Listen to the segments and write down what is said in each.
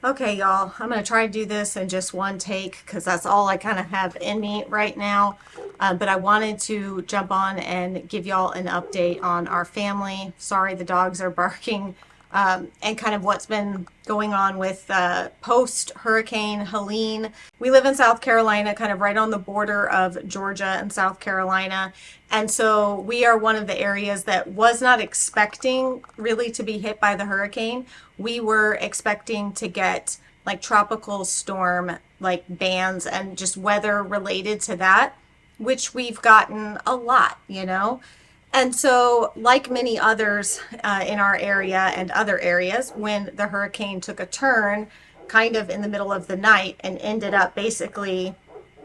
Okay, y'all, I'm going to try to do this in just one take because that's all I kind of have in me right now. But I wanted to jump on and give y'all an update on our family. Sorry, the dogs are barking. And kind of what's been going on with post Hurricane Helene. We live in South Carolina, kind of right on the border of Georgia and South Carolina. And so we are one of the areas that was not expecting really to be hit by the hurricane. We were expecting to get like tropical storm, like bans and just weather related to that, which we've gotten a lot. And so, like many others in our area and other areas, when the hurricane took a turn kind of in the middle of the night and ended up basically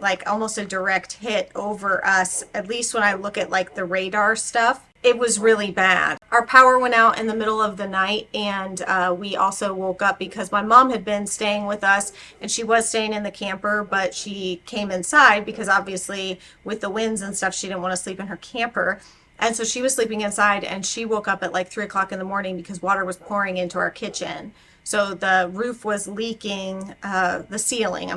like almost a direct hit over us, at least when I look at like the radar stuff, it was really bad. Our power went out in the middle of the night, and we also woke up because my mom had been staying with us, and she was staying in the camper, but she came inside because obviously with the winds and stuff, she didn't want to sleep in her camper. And so she was sleeping inside, and she woke up at like 3 o'clock in the morning because water was pouring into our kitchen. So the roof was leaking, the ceiling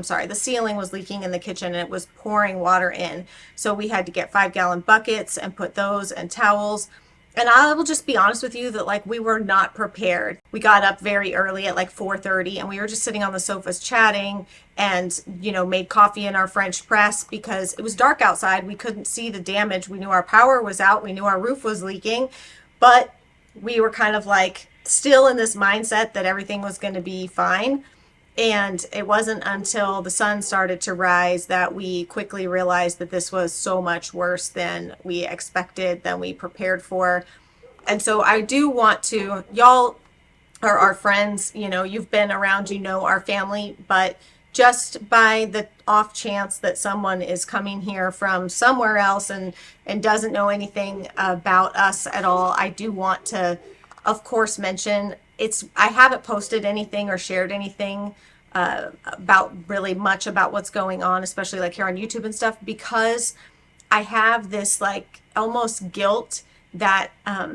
was leaking in the kitchen, and it was pouring water in. So we had to get 5-gallon buckets and put those and towels. And I will just be honest with you that like we were not prepared. We got up very early at like 4:30, and we were just sitting on the sofas chatting and, made coffee in our French press because it was dark outside. We couldn't see the damage. We knew our power was out. We knew our roof was leaking, but we were kind of like still in this mindset that everything was going to be fine. And it wasn't until the sun started to rise that we quickly realized that this was so much worse than we expected, than we prepared for. And so I do want to, y'all are our friends, you've been around, our family, but just by the off chance that someone is coming here from somewhere else and doesn't know anything about us at all, I do want to, of course, mention I haven't posted anything or shared anything about really much about what's going on, especially like here on YouTube and stuff, because I have this like almost guilt that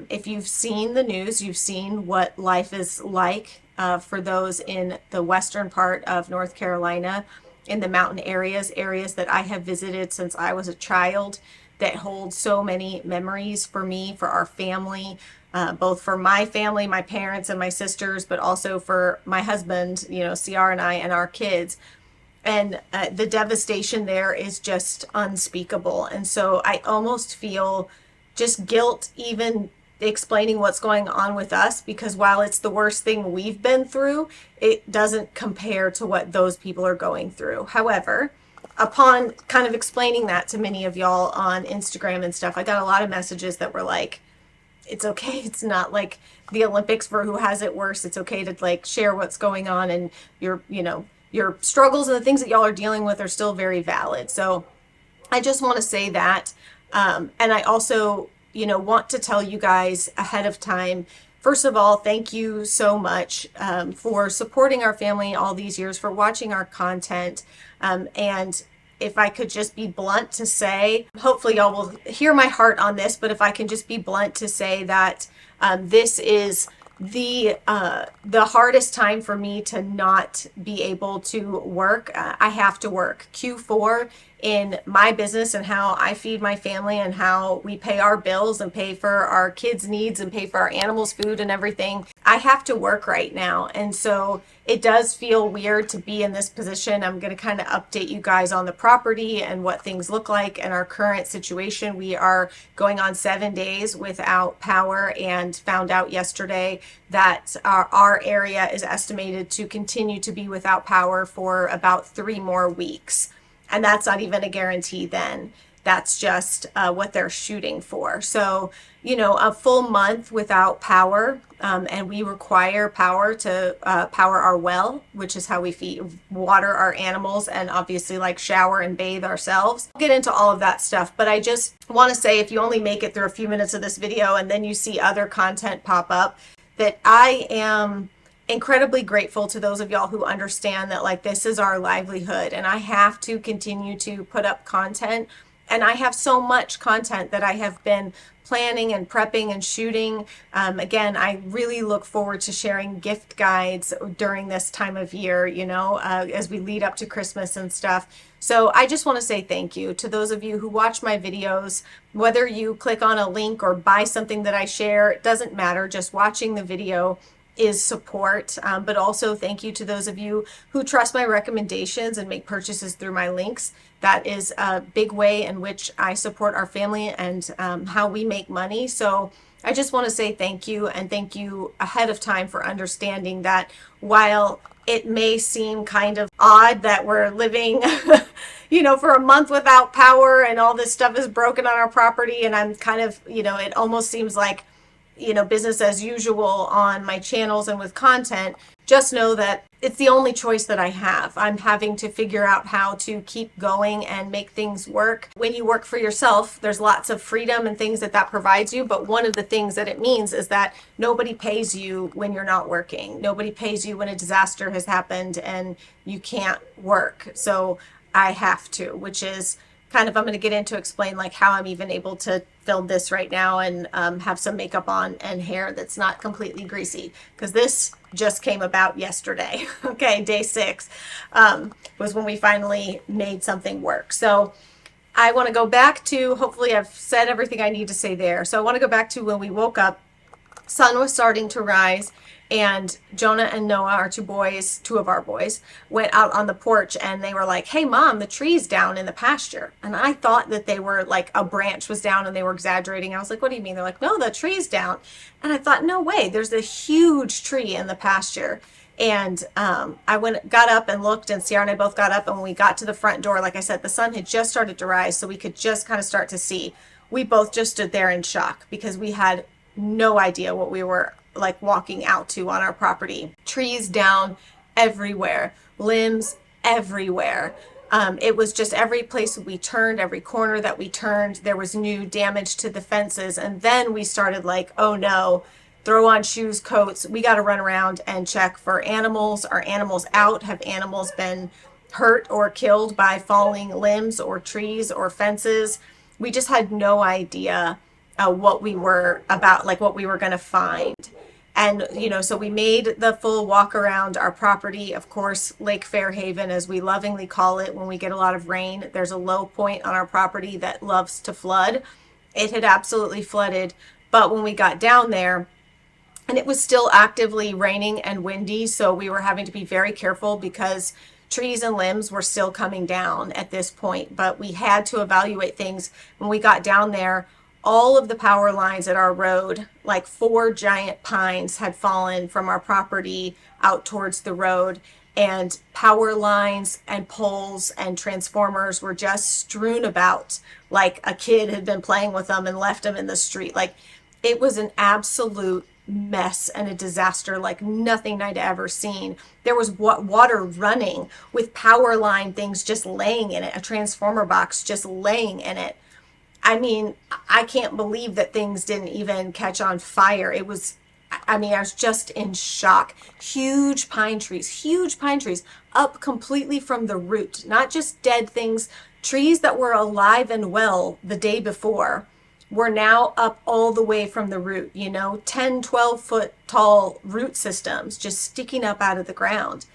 if you've seen the news, you've seen what life is like for those in the western part of North Carolina, in the mountain areas that I have visited since I was a child, that hold so many memories for me, for our family, both for my family, my parents and my sisters, but also for my husband, CR and I and our kids. And the devastation there is just unspeakable. And so I almost feel just guilt even explaining what's going on with us, because while it's the worst thing we've been through, it doesn't compare to what those people are going through. However, upon kind of explaining that to many of y'all on Instagram and stuff, I got a lot of messages that were like, it's okay. It's not like the Olympics for who has it worse. It's okay to like share what's going on, and your struggles and the things that y'all are dealing with are still very valid. So I just want to say that. And I also, want to tell you guys ahead of time, first of all, thank you so much for supporting our family all these years, for watching our content. And if I could just be blunt to say, hopefully y'all will hear my heart on this, but if I can just be blunt to say that this is the hardest time for me to not be able to work. I have to work. Q4 in my business and how I feed my family and how we pay our bills and pay for our kids' needs and pay for our animals' food and everything. I have to work right now. And so it does feel weird to be in this position. I'm going to kind of update you guys on the property and what things look like and our current situation. We are going on 7 days without power, and found out yesterday that our area is estimated to continue to be without power for about 3 more weeks. And that's not even a guarantee then. That's just what they're shooting for. So, a full month without power, and we require power to power our well, which is how we water our animals, and obviously like shower and bathe ourselves. I'll get into all of that stuff, but I just want to say, if you only make it through a few minutes of this video and then you see other content pop up, that I am incredibly grateful to those of y'all who understand that like this is our livelihood, and I have to continue to put up content. And I have so much content that I have been planning and prepping and shooting. Again, I really look forward to sharing gift guides during this time of year, as we lead up to Christmas and stuff. So I just want to say thank you to those of you who watch my videos. Whether you click on a link or buy something that I share, it doesn't matter. Just watching the video is support. But also thank you to those of you who trust my recommendations and make purchases through my links. That is a big way in which I support our family and how we make money. So I just want to say thank you, and thank you ahead of time for understanding that while it may seem kind of odd that we're living, for a month without power and all this stuff is broken on our property, and I'm kind of, it almost seems like, business as usual on my channels and with content, just know that it's the only choice that I have. I'm having to figure out how to keep going and make things work. When you work for yourself, there's lots of freedom and things that provides you, but one of the things that it means is that nobody pays you when you're not working. Nobody pays you when a disaster has happened and you can't work. So I have to, which is I'm going to get into explain like how I'm even able to film this right now and have some makeup on and hair that's not completely greasy, because this just came about yesterday. Okay, day 6 was when we finally made something work. So I want to go back to, hopefully I've said everything I need to say there. So I want to go back to when we woke up, sun was starting to rise, and Jonah and Noah, our two of our boys, went out on the porch and they were like, "Hey mom, the tree's down in the pasture." And I thought that they were like, a branch was down and they were exaggerating. I was like, "What do you mean?" They're like, "No, the tree's down." And I thought, no way, there's a huge tree in the pasture. And I got up and looked, and Sierra and I both got up, and when we got to the front door, like I said, the sun had just started to rise, so we could just kind of start to see. We both just stood there in shock because we had no idea what we were like walking out to on our property. Trees down everywhere, limbs everywhere. It was just every place we turned, every corner that we turned, there was new damage to the fences. And then we started like, oh no, throw on shoes, coats. We got to run around and check for animals. Are animals out? Have animals been hurt or killed by falling limbs or trees or fences? We just had no idea what we were about, like what we were going to find. And, so we made the full walk around our property. Of course, Lake Fairhaven, as we lovingly call it, when we get a lot of rain, there's a low point on our property that loves to flood. It had absolutely flooded. But when we got down there, and it was still actively raining and windy, so we were having to be very careful because trees and limbs were still coming down at this point. But we had to evaluate things. When we got down there, all of the power lines at our road, like 4 giant pines had fallen from our property out towards the road, and power lines and poles and transformers were just strewn about like a kid had been playing with them and left them in the street. Like, it was an absolute mess and a disaster like nothing I'd ever seen. There was water running with power line things just laying in it, a transformer box just laying in it. I mean, I can't believe that things didn't even catch on fire. I was just in shock. Huge pine trees up completely from the root, not just dead things. Trees that were alive and well the day before were now up all the way from the root, 10, 12 foot tall root systems just sticking up out of the ground.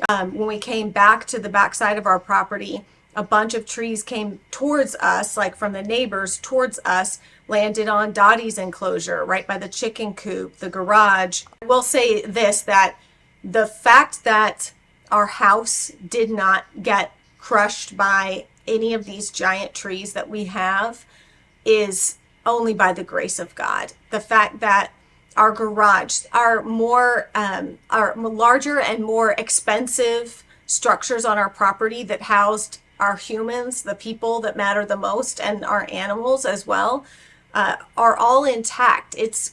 When we came back to the backside of our property, a bunch of trees came towards us, like from the neighbors towards us, landed on Dottie's enclosure right by the chicken coop, the garage. I will say this, that the fact that our house did not get crushed by any of these giant trees that we have is only by the grace of God. The fact that our garage, our larger and more expensive structures on our property that housed our humans, the people that matter the most, and our animals as well, are all intact. It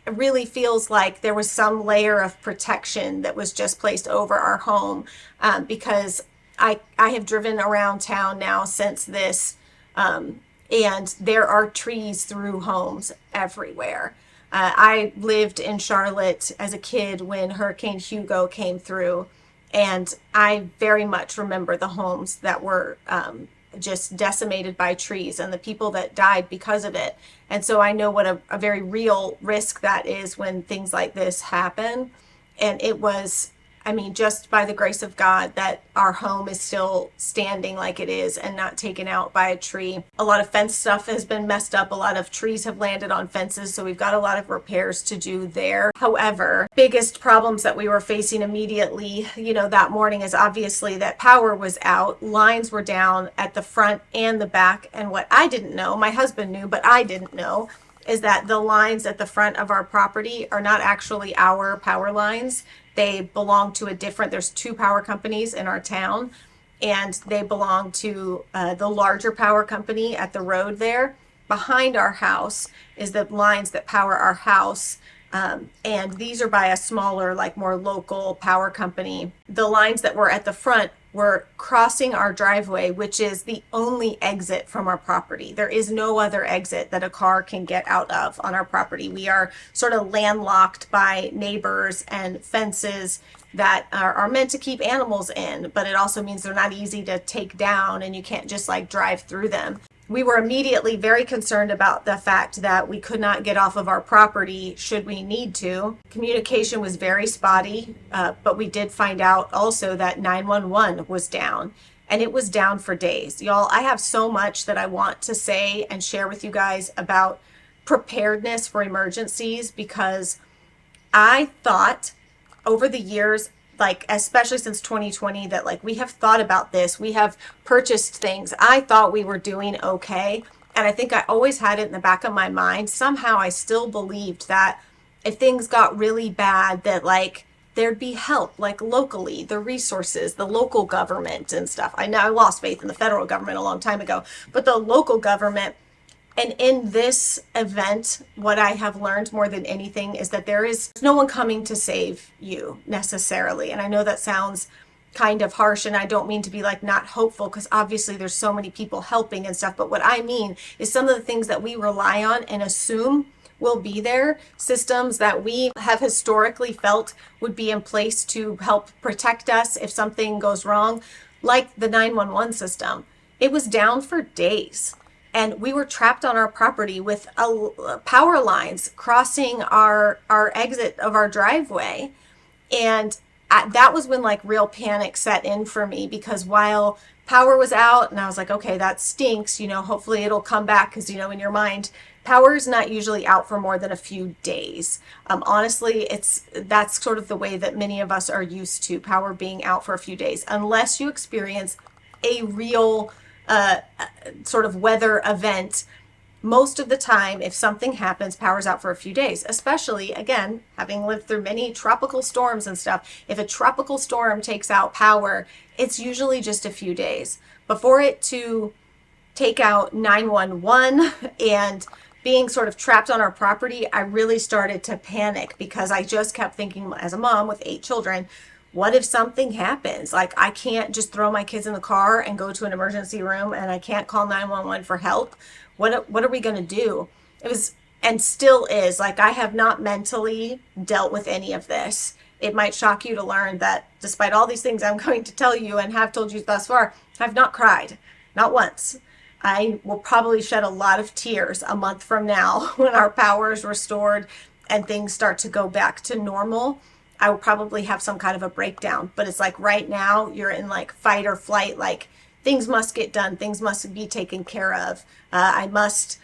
really feels like there was some layer of protection that was just placed over our home, because I have driven around town now since this, and there are trees through homes everywhere. I lived in Charlotte as a kid when Hurricane Hugo came through, and I very much remember the homes that were just decimated by trees and the people that died because of it. And so I know what a very real risk that is when things like this happen. And it was, I mean, just by the grace of God that our home is still standing like it is and not taken out by a tree. A lot of fence stuff has been messed up. A lot of trees have landed on fences, so we've got a lot of repairs to do there. However, biggest problems that we were facing immediately, that morning is obviously that power was out. Lines were down at the front and the back. And what I didn't know, my husband knew, but I didn't know, is that the lines at the front of our property are not actually our power lines. They belong to there's two power companies in our town, and they belong to the larger power company at the road there. Behind our house is the lines that power our house. And these are by a smaller, more local power company. The lines that were at the front were crossing our driveway, which is the only exit from our property. There is no other exit that a car can get out of on our property. We are sort of landlocked by neighbors and fences that are meant to keep animals in, but it also means they're not easy to take down and you can't just drive through them. We were immediately very concerned about the fact that we could not get off of our property should we need to. Communication was very spotty, but we did find out also that 911 was down, and it was down for days. Y'all, I have so much that I want to say and share with you guys about preparedness for emergencies, because I thought over the years, especially since 2020, that we have thought about this. We have purchased things. I thought we were doing okay. And I think I always had it in the back of my mind. Somehow I still believed that if things got really bad, that there'd be help, locally, the resources, the local government and stuff. I know I lost faith in the federal government a long time ago, but the local government. And in this event, what I have learned more than anything is that there's no one coming to save you necessarily. And I know that sounds kind of harsh, and I don't mean to be not hopeful, because obviously there's so many people helping and stuff. But what I mean is some of the things that we rely on and assume will be there, systems that we have historically felt would be in place to help protect us if something goes wrong, like the 911 system. It was down for days. And we were trapped on our property with power lines crossing our exit of our driveway. And that was when real panic set in for me, because while power was out and I was okay, that stinks, hopefully it'll come back, because, in your mind, power is not usually out for more than a few days. Honestly, that's sort of the way that many of us are used to power being out for a few days, unless you experience a real sort of weather event. Most of the time, if something happens, power's out for a few days, especially, again, having lived through many tropical storms and stuff. If a tropical storm takes out power, it's usually just a few days. Before it to take out 911 and being sort of trapped on our property, I really started to panic, because I just kept thinking, as a mom with 8 children, what if something happens? I can't just throw my kids in the car and go to an emergency room, and I can't call 911 for help. What are we going to do? It was, and still is, I have not mentally dealt with any of this. It might shock you to learn that despite all these things I'm going to tell you and have told you thus far, I've not cried, not once. I will probably shed a lot of tears a month from now when our power is restored and things start to go back to normal. I will probably have some kind of a breakdown, but it's right now you're in fight or flight, things must get done. Things must be taken care of. I must,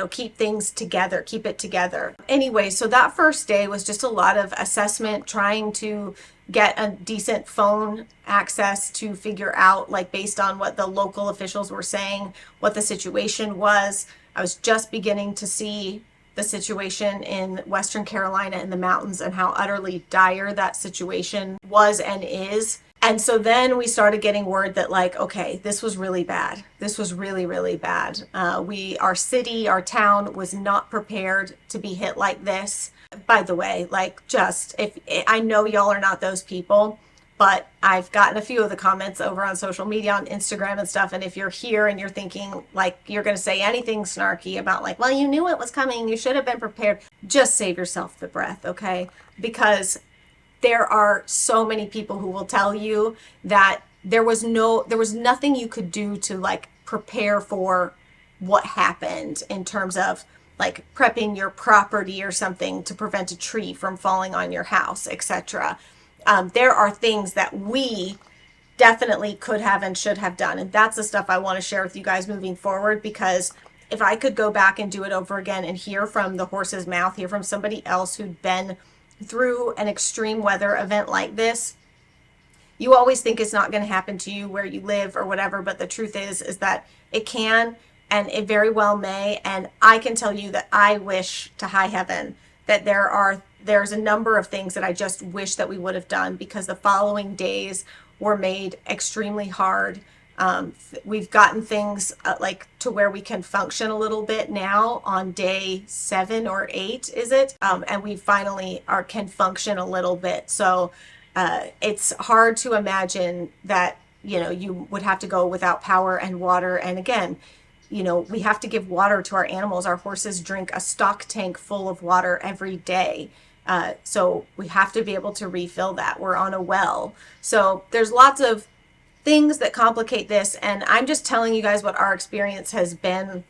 keep things together, keep it together. Anyway, so that first day was just a lot of assessment, trying to get a decent phone access to figure out, based on what the local officials were saying, what the situation was. I was just beginning to see the situation in Western Carolina in the mountains and how utterly dire that situation was and is. And so then we started getting word that okay, this was really bad. This was really, really bad. Our city, our town was not prepared to be hit like this. By the way, if I know y'all are not those people, but I've gotten a few of the comments over on social media, on Instagram and stuff. And if you're here and you're thinking you're going to say anything snarky about well, you knew it was coming, you should have been prepared, just save yourself the breath, okay? Because there are so many people who will tell you that there was nothing you could do to prepare for what happened in terms of like prepping your property or something to prevent a tree from falling on your house, etc. There are things that we definitely could have and should have done. And that's the stuff I want to share with you guys moving forward, because if I could go back and do it over again and hear from the horse's mouth, hear from somebody else who'd been through an extreme weather event like this, you always think it's not going to happen to you where you live or whatever, but the truth is that it can, and it very well may. And I can tell you that I wish to high heaven that there's a number of things that I just wish that we would have done, because the following days were made extremely hard. We've gotten things like to where we can function a little bit now on day 7 or 8, is it? And we finally can function a little bit. So it's hard to imagine that, you would have to go without power and water. And again, we have to give water to our animals. Our horses drink a stock tank full of water every day. So we have to be able to refill that. We're on a well. So there's lots of things that complicate this. And I'm just telling you guys what our experience has been,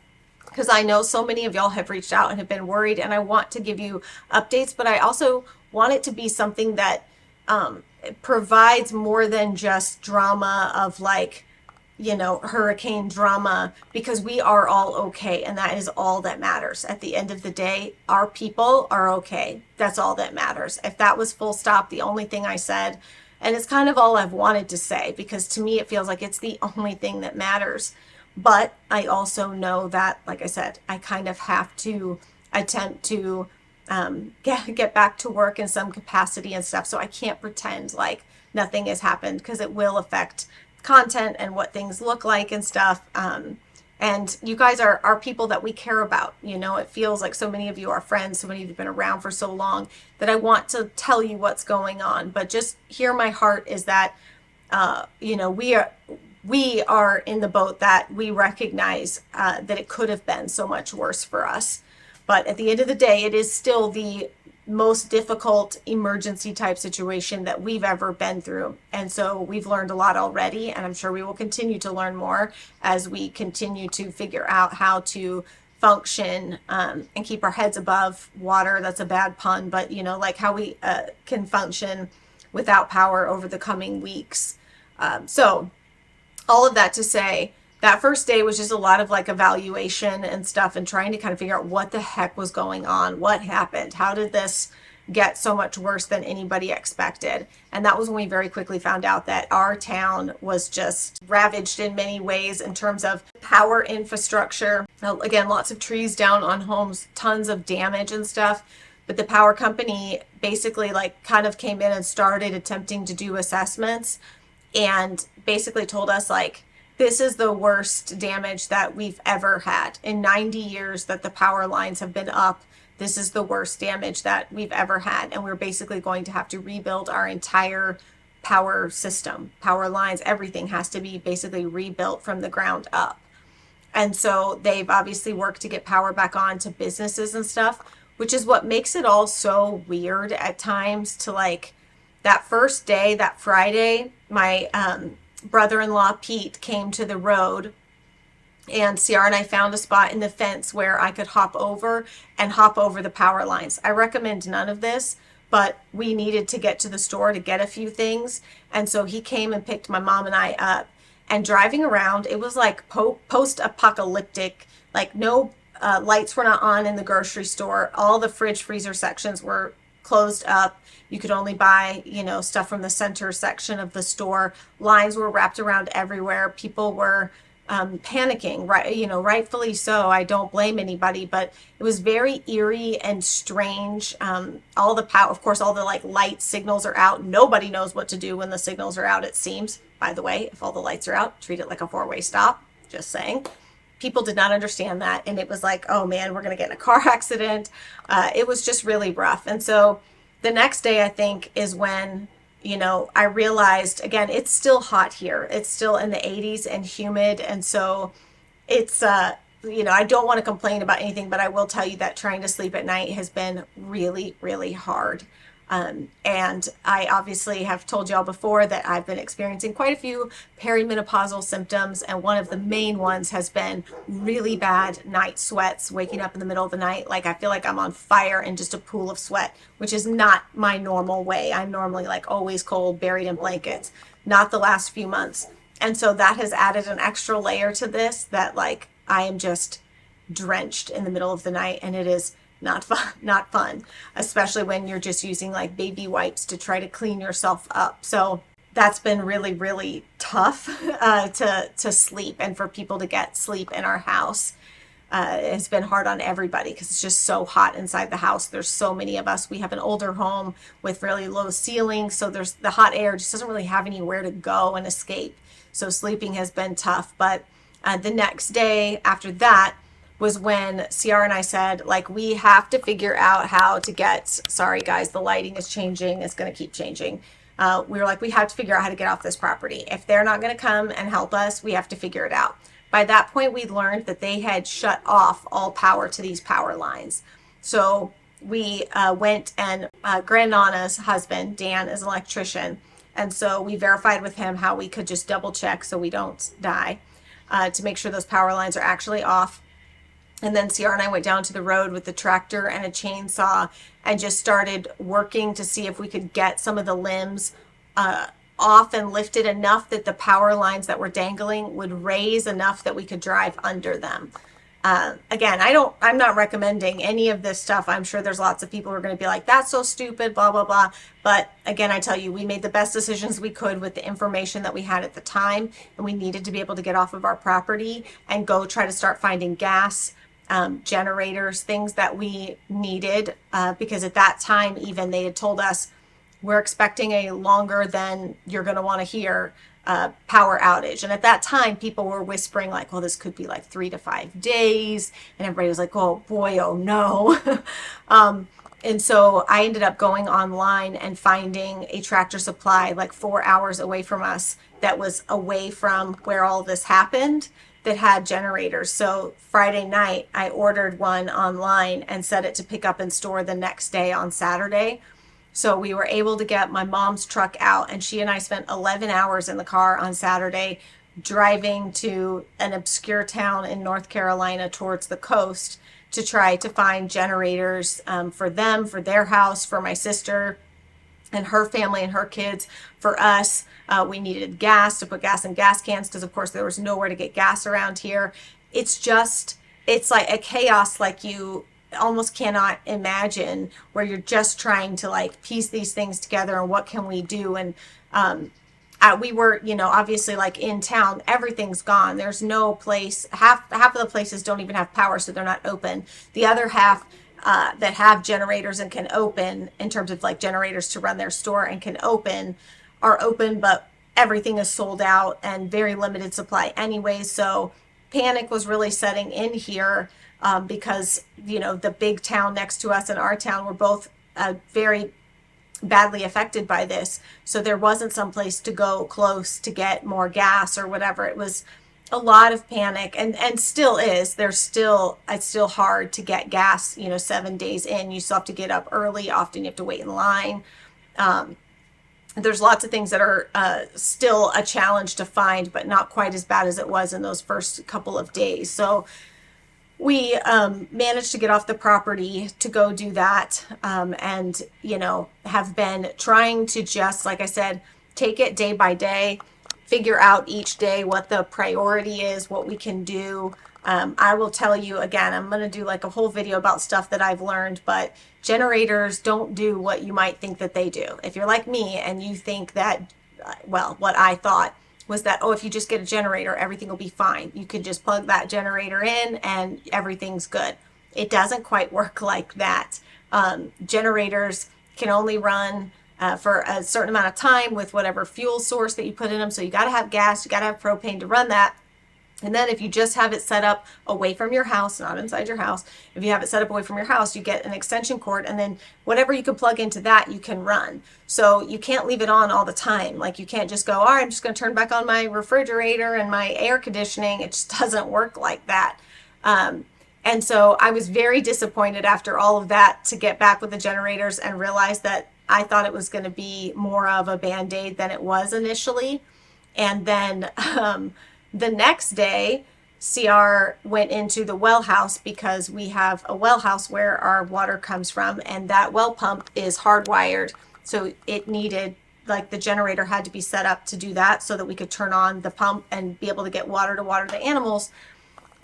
because I know so many of y'all have reached out and have been worried, and I want to give you updates, but I also want it to be something that provides more than just drama of like, hurricane drama, because we are all okay. And that is all that matters. At the end of the day, our people are okay. That's all that matters. If that was full stop, the only thing I said, and it's kind of all I've wanted to say, because to me, it feels like it's the only thing that matters. But I also know that, like I said, I kind of have to attempt to get back to work in some capacity and stuff. So I can't pretend like nothing has happened, because it will affect content and what things look like and stuff. And you guys are people that we care about. It feels like so many of you are friends, so many of you have been around for so long, that I want to tell you what's going on. But just hear my heart is that, we are in the boat that we recognize that it could have been so much worse for us. But at the end of the day, it is still the most difficult emergency type situation that we've ever been through. And so we've learned a lot already, and I'm sure we will continue to learn more as we continue to figure out how to function and keep our heads above water. That's a bad pun, but like how we can function without power over the coming weeks. So all of that to say, that first day was just a lot of like evaluation and stuff, and trying to kind of figure out what the heck was going on, what happened, how did this get so much worse than anybody expected. And that was when we very quickly found out that our town was just ravaged in many ways in terms of power infrastructure. Again, lots of trees down on homes, tons of damage and stuff. But the power company basically like kind of came in and started attempting to do assessments, and basically told us like, this is the worst damage that we've ever had. In 90 years that the power lines have been up, this is the worst damage that we've ever had. And we're basically going to have to rebuild our entire power system, power lines, everything has to be basically rebuilt from the ground up. And so they've obviously worked to get power back on to businesses and stuff, which is what makes it all so weird at times. To like that first day, that Friday, my brother-in-law Pete came to the road, and Ciara and I found a spot in the fence where I could hop over the power lines. I recommend none of this, but we needed to get to the store to get a few things. And so he came and picked my mom and I up, and driving around, it was like post-apocalyptic, like no lights were not on in the grocery store. All the fridge freezer sections were closed up. You could only buy, stuff from the center section of the store. Lines were wrapped around everywhere. People were panicking, right? Rightfully so. I don't blame anybody, but it was very eerie and strange. All the power, of course, all the like light signals are out. Nobody knows what to do when the signals are out, it seems. By the way, if all the lights are out, treat it like a 4-way stop. Just saying. People did not understand that. And it was like, oh man, we're going to get in a car accident. It was just really rough. And so the next day, I think, is when, I realized, again, it's still hot here. It's still in the 80s and humid. And so it's, I don't want to complain about anything, but I will tell you that trying to sleep at night has been really, really hard. And I obviously have told y'all before that I've been experiencing quite a few perimenopausal symptoms, and one of the main ones has been really bad night sweats, waking up in the middle of the night like I feel like I'm on fire in just a pool of sweat, which is not my normal way. I'm normally like always cold, buried in blankets, not the last few months. And so that has added an extra layer to this, that like I am just drenched in the middle of the night, and it is not fun, not fun, especially when you're just using like baby wipes to try to clean yourself up. So that's been really, really tough to sleep, and for people to get sleep in our house. It's been hard on everybody because it's just so hot inside the house. There's so many of us. We have an older home with really low ceilings, so there's the hot air just doesn't really have anywhere to go and escape. So sleeping has been tough. But the next day after that was when Ciara and I said, like, we have to figure out how to get, sorry guys, the lighting is changing. It's going to keep changing. We were like, we have to figure out how to get off this property. If they're not going to come and help us, we have to figure it out. By that point, we learned that they had shut off all power to these power lines. So we went, and Grandnana's husband, Dan, is an electrician. And so we verified with him how we could just double check so we don't die, to make sure those power lines are actually off. And then Ciara and I went down to the road with the tractor and a chainsaw and just started working to see if we could get some of the limbs off and lifted enough that the power lines that were dangling would raise enough that we could drive under them. Again, I'm not recommending any of this stuff. I'm sure there's lots of people who are going to be like, that's so stupid, blah, blah, blah. But again, I tell you, we made the best decisions we could with the information that we had at the time, and we needed to be able to get off of our property and go try to start finding gas, generators, things that we needed, because at that time, even they had told us, we're expecting a longer than you're going to want to hear power outage. And at that time, people were whispering like, well, this could be like 3 to 5 days. And everybody was like, oh boy, oh no. And so I ended up going online and finding a Tractor Supply like 4 hours away from us that was away from where all this happened, that had generators. So Friday night, I ordered one online and set it to pick up and store the next day on Saturday. So we were able to get my mom's truck out, and she and I spent 11 hours in the car on Saturday driving to an obscure town in North Carolina towards the coast to try to find generators for them, for their house, for my sister and her family and her kids, for us. We needed gas, to put gas in gas cans, because of course there was nowhere to get gas around here. It's like a chaos like you almost cannot imagine, where you're just trying to like piece these things together and what can we do. And we were, obviously like in town, everything's gone. There's no place, half of the places don't even have power, so they're not open. The other half that have generators and can open, in terms of like generators to run their store and can open, are open, but everything is sold out and very limited supply anyway. So panic was really setting in here, because the big town next to us and our town were both very badly affected by this. So there wasn't some place to go close to get more gas or whatever. It was a lot of panic, and still is. It's still hard to get gas, 7 days in. You still have to get up early. Often you have to wait in line. There's lots of things that are still a challenge to find, but not quite as bad as it was in those first couple of days. So we managed to get off the property to go do that, and have been trying to just, like I said, take it day by day, figure out each day what the priority is, what we can do. I will tell you again, I'm going to do like a whole video about stuff that I've learned, but generators don't do what you might think that they do. If you're like me and you think that, well, what I thought was that, oh, if you just get a generator, everything will be fine. You could just plug that generator in and everything's good. It doesn't quite work like that. Generators can only run for a certain amount of time with whatever fuel source that you put in them. So you got to have gas, you got to have propane to run that. And then if you just have it set up away from your house, not inside your house, if you have it set up away from your house, you get an extension cord, and then whatever you can plug into that, you can run. So you can't leave it on all the time. Like you can't just go, all right, I'm just going to turn back on my refrigerator and my air conditioning. It just doesn't work like that. And so I was very disappointed after all of that to get back with the generators and realize that I thought it was going to be more of a Band-Aid than it was initially. And then the next day, CR went into the well house because we have a well house where our water comes from, and that well pump is hardwired. So it needed, like, the generator had to be set up to do that so that we could turn on the pump and be able to get water to water the animals.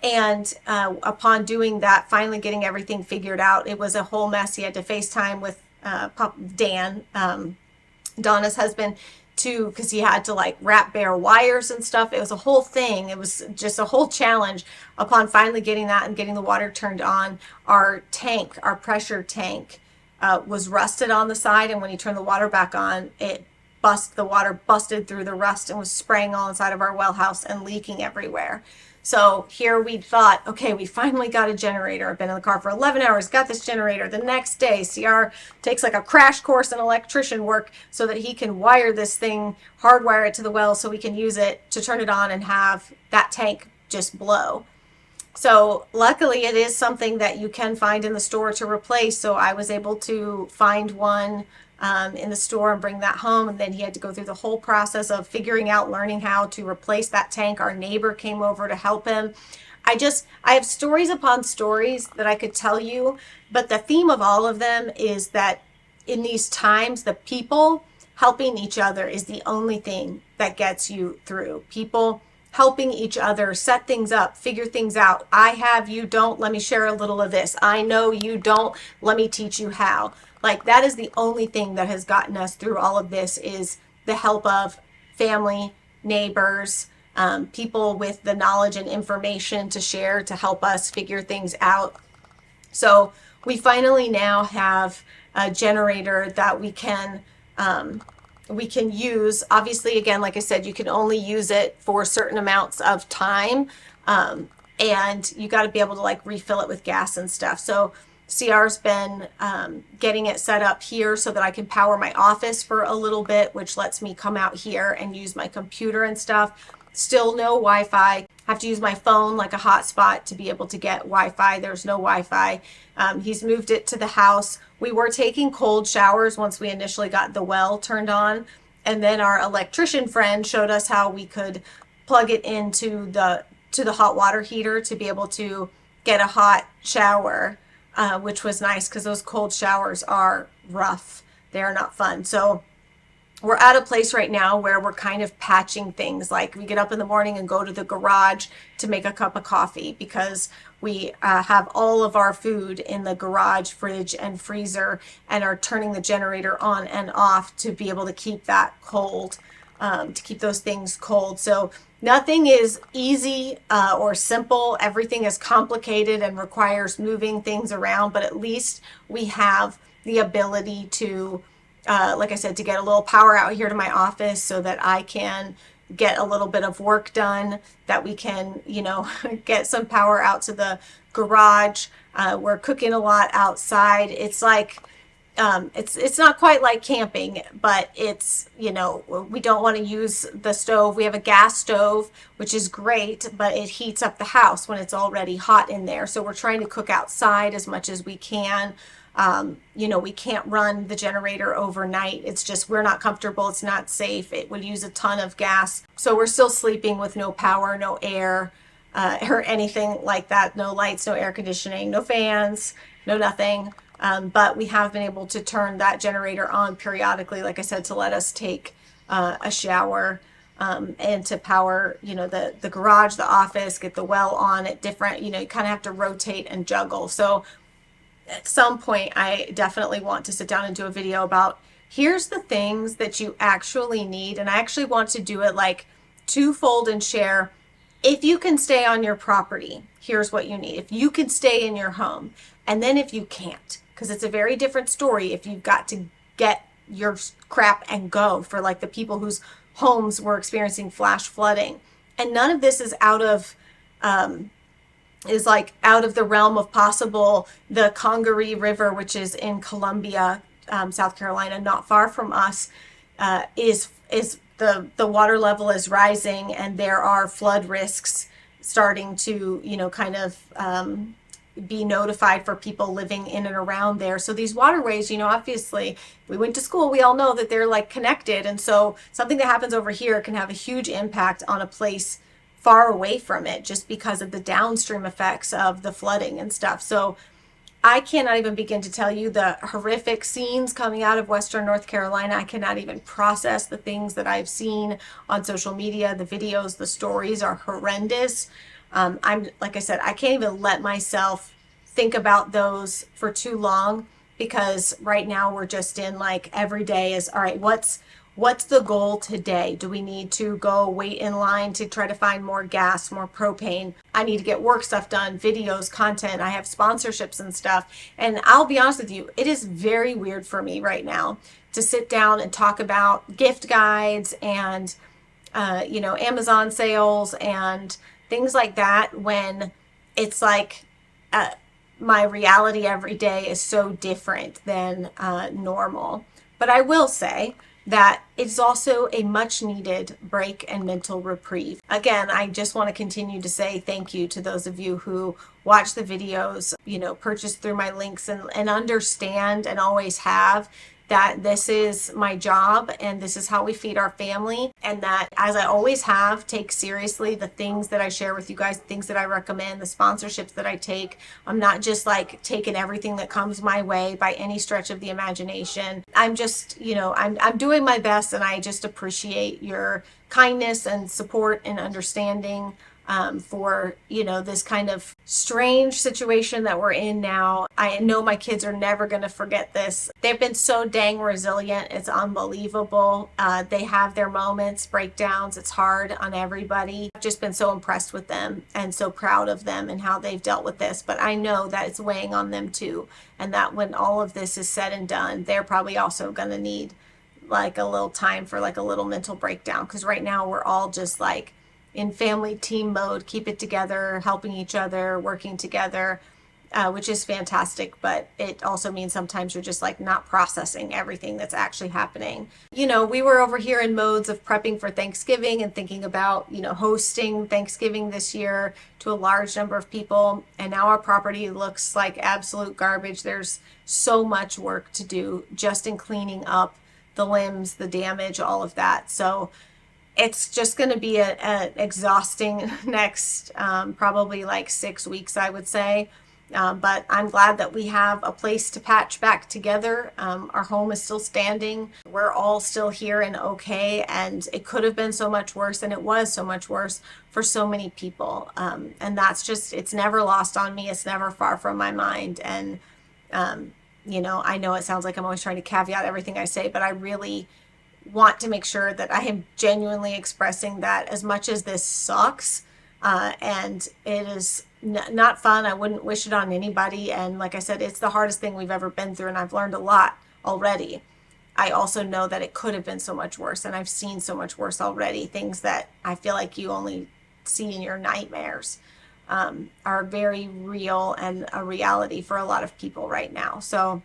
And upon doing that, finally getting everything figured out, it was a whole mess. He had to FaceTime with Dan, Donna's husband, too, because he had to like wrap bare wires and stuff. It was a whole thing. It was just a whole challenge. Upon finally getting that and getting the water turned on, our tank, our pressure tank, was rusted on the side, and when you turn the water back on, the water busted through the rust and was spraying all inside of our well house and leaking everywhere. So here we thought, okay, we finally got a generator. I've been in the car for 11 hours, got this generator. The next day, CR takes like a crash course in electrician work so that he can wire this thing, hardwire it to the well so we can use it to turn it on and have that tank just blow. So luckily it is something that you can find in the store to replace. So I was able to find one in the store and bring that home. And then he had to go through the whole process of figuring out, learning how to replace that tank. Our neighbor came over to help him. I have stories upon stories that I could tell you, but the theme of all of them is that in these times, the people helping each other is the only thing that gets you through. People helping each other set things up, figure things out. I have, you don't, let me share a little of this. I know, you don't, let me teach you how. Like, that is the only thing that has gotten us through all of this, is the help of family, neighbors, people with the knowledge and information to share to help us figure things out. So we finally now have a generator that we can use. Obviously, again, like I said, you can only use it for certain amounts of time, and you got to be able to like refill it with gas and stuff. So CR's been getting it set up here so that I can power my office for a little bit, which lets me come out here and use my computer and stuff. Still no Wi-Fi. Have to use my phone like a hotspot to be able to get Wi-Fi. There's no Wi-Fi. He's moved it to the house. We were taking cold showers once we initially got the well turned on, and then our electrician friend showed us how we could plug it into the hot water heater to be able to get a hot shower, which was nice because those cold showers are rough. They are not fun. So we're at a place right now where we're kind of patching things. Like, we get up in the morning and go to the garage to make a cup of coffee because we have all of our food in the garage, fridge, and freezer, and are turning the generator on and off to be able to keep that cold, to keep those things cold. So nothing is easy or simple. Everything is complicated and requires moving things around, but at least we have the ability to, like I said, to get a little power out here to my office so that I can get a little bit of work done, that we can, get some power out to the garage. We're cooking a lot outside. It's like, it's not quite like camping, but it's, we don't want to use the stove. We have a gas stove, which is great, but it heats up the house when it's already hot in there. So we're trying to cook outside as much as we can. We can't run the generator overnight. It's just, we're not comfortable. It's not safe. It would use a ton of gas. So we're still sleeping with no power, no air, or anything like that. No lights, no air conditioning, no fans, no nothing. But we have been able to turn that generator on periodically, like I said, to let us take a shower, and to power, the garage, the office, get the well on at different, you kind of have to rotate and juggle. So at some point, I definitely want to sit down and do a video about, here's the things that you actually need. And I actually want to do it like twofold and share, if you can stay on your property, here's what you need. If you can stay in your home, and then if you can't, because it's a very different story if you've got to get your crap and go, for like the people whose homes were experiencing flash flooding. And none of this is out of the realm of possible. The Congaree River, which is in Columbia, South Carolina, not far from us, is the water level is rising, and there are flood risks starting to, kind of be notified for people living in and around there. So these waterways, obviously we went to school, we all know that they're like connected. And so something that happens over here can have a huge impact on a place far away from it just because of the downstream effects of the flooding and stuff. So I cannot even begin to tell you the horrific scenes coming out of Western North Carolina. I cannot even process the things that I've seen on social media. The videos, the stories are horrendous. I'm, like I said, I can't even let myself think about those for too long, because right now we're just in like every day is, all right, what's the goal today? Do we need to go wait in line to try to find more gas, more propane? I need to get work stuff done, videos, content. I have sponsorships and stuff. And I'll be honest with you, it is very weird for me right now to sit down and talk about gift guides and, Amazon sales and things like that, when it's like my reality every day is so different than normal. But I will say that it's also a much needed break and mental reprieve. Again, I just want to continue to say thank you to those of you who watch the videos, purchase through my links and understand and always have that this is my job and this is how we feed our family, and that, as I always have, take seriously the things that I share with you guys, the things that I recommend, the sponsorships that I take. I'm not just like taking everything that comes my way by any stretch of the imagination. I'm just, I'm doing my best, and I just appreciate your kindness and support and understanding for this kind of strange situation that we're in now. I know my kids are never going to forget this. They've been so dang resilient. It's unbelievable. They have their moments, breakdowns. It's hard on everybody. I've just been so impressed with them and so proud of them and how they've dealt with this. But I know that it's weighing on them too, and that when all of this is said and done, they're probably also going to need like a little time for like a little mental breakdown, because right now we're all just like in family team mode, keep it together, helping each other, working together, which is fantastic. But it also means sometimes you're just like not processing everything that's actually happening. We were over here in modes of prepping for Thanksgiving and thinking about, hosting Thanksgiving this year to a large number of people. And now our property looks like absolute garbage. There's so much work to do just in cleaning up the limbs, the damage, all of that. So it's just going to be an exhausting next probably like 6 weeks, I would say. But I'm glad that we have a place to patch back together. Our home is still standing. We're all still here and okay. And it could have been so much worse. And it was so much worse for so many people. And that's just, it's never lost on me. It's never far from my mind. And, I know it sounds like I'm always trying to caveat everything I say, but I really want to make sure that I am genuinely expressing that as much as this sucks, and it is not fun. I wouldn't wish it on anybody. And like I said, it's the hardest thing we've ever been through, and I've learned a lot already. I also know that it could have been so much worse, and I've seen so much worse already. Things that I feel like you only see in your nightmares are very real and a reality for a lot of people right now. So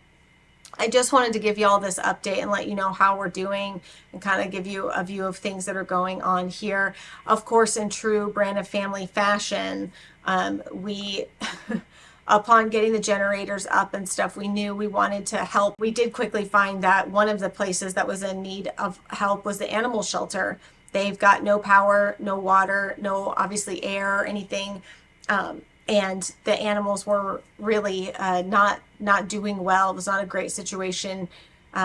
I just wanted to give you all this update and let you know how we're doing and kind of give you a view of things that are going on here. Of course, in true Brand of Family fashion, we, upon getting the generators up and stuff, we knew we wanted to help. We did quickly find that one of the places that was in need of help was the animal shelter. They've got no power, no water, no obviously air or anything. And the animals were really not doing well. It was not a great situation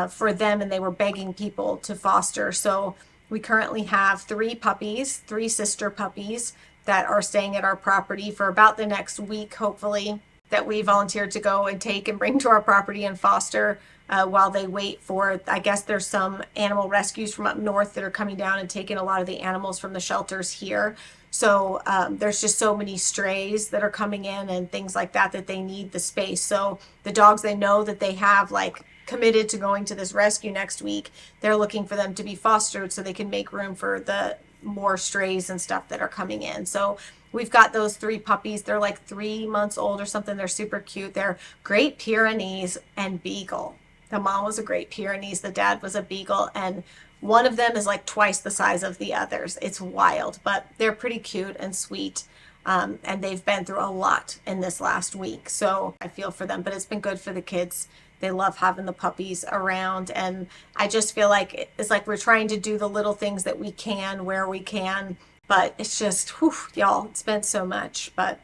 for them, and they were begging people to foster. So we currently have 3 puppies, 3 sister puppies that are staying at our property for about the next week, hopefully, that we volunteered to go and take and bring to our property and foster while they wait for, I guess there's some animal rescues from up north that are coming down and taking a lot of the animals from the shelters here. So there's just so many strays that are coming in and things like that they need the space. So the dogs, they know that they have like committed to going to this rescue next week. They're looking for them to be fostered so they can make room for the more strays and stuff that are coming in. So we've got those 3 puppies. They're like 3 months old or something. They're super cute. They're Great Pyrenees and Beagle. The mom was a Great Pyrenees. The dad was a Beagle. And one of them is like twice the size of the others. It's wild, but they're pretty cute and sweet. And they've been through a lot in this last week. So I feel for them, but it's been good for the kids. They love having the puppies around. And I just feel like it's like we're trying to do the little things that we can where we can. But it's just, whew, y'all, it's been so much. But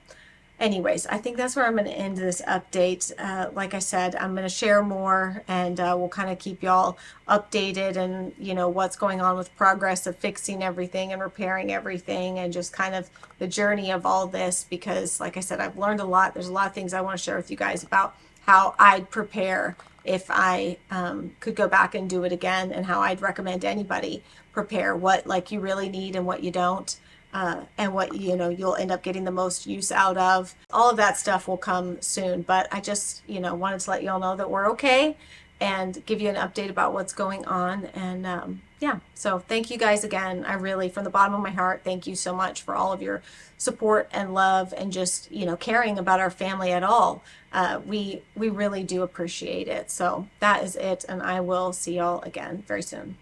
anyways, I think that's where I'm going to end this update. Like I said, I'm going to share more, and we'll kind of keep y'all updated and, you know, what's going on with progress of fixing everything and repairing everything, and just kind of the journey of all this, because like I said, I've learned a lot. There's a lot of things I want to share with you guys about how I'd prepare if I could go back and do it again, and how I'd recommend anybody prepare, what like you really need and what you don't. And what, you know, you'll end up getting the most use out of. All of that stuff will come soon, but I just, you know, wanted to let y'all know that we're okay and give you an update about what's going on. And yeah, so thank you guys again. I really, from the bottom of my heart, thank you so much for all of your support and love, and just, you know, caring about our family at all. We really do appreciate it. So that is it, and I will see y'all again very soon.